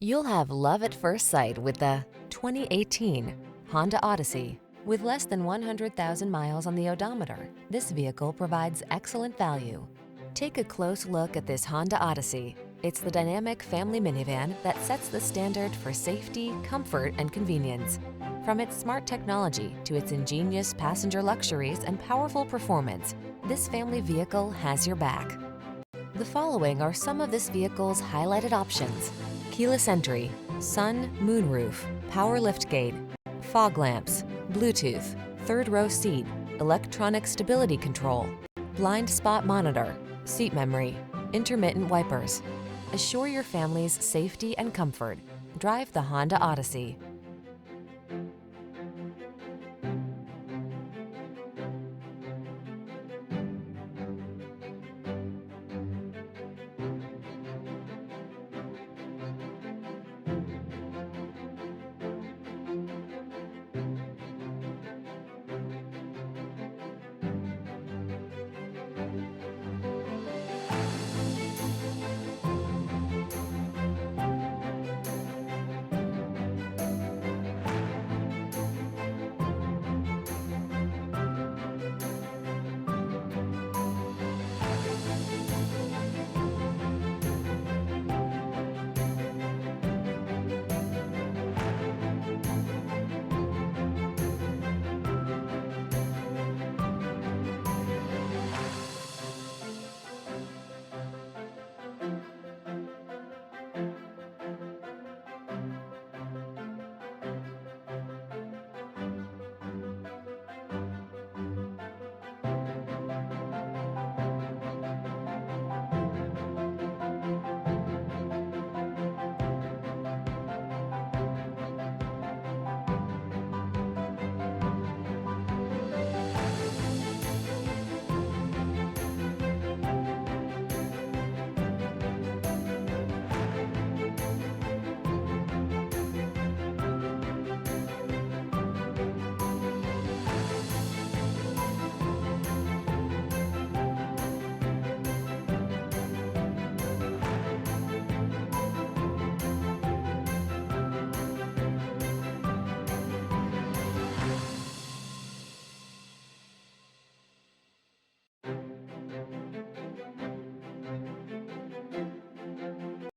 You'll have love at first sight with the 2018 Honda Odyssey. With less than 100,000 miles on the odometer, this vehicle provides excellent value. Take a close look at this Honda Odyssey. It's the dynamic family minivan that sets the standard for safety, comfort, and convenience. From its smart technology to its ingenious passenger luxuries and powerful performance, this family vehicle has your back. The following are some of this vehicle's highlighted options: keyless entry, sun, moonroof, power liftgate, fog lamps, Bluetooth, third row seat, electronic stability control, blind spot monitor, seat memory, intermittent wipers. Assure your family's safety and comfort. Drive the Honda Odyssey.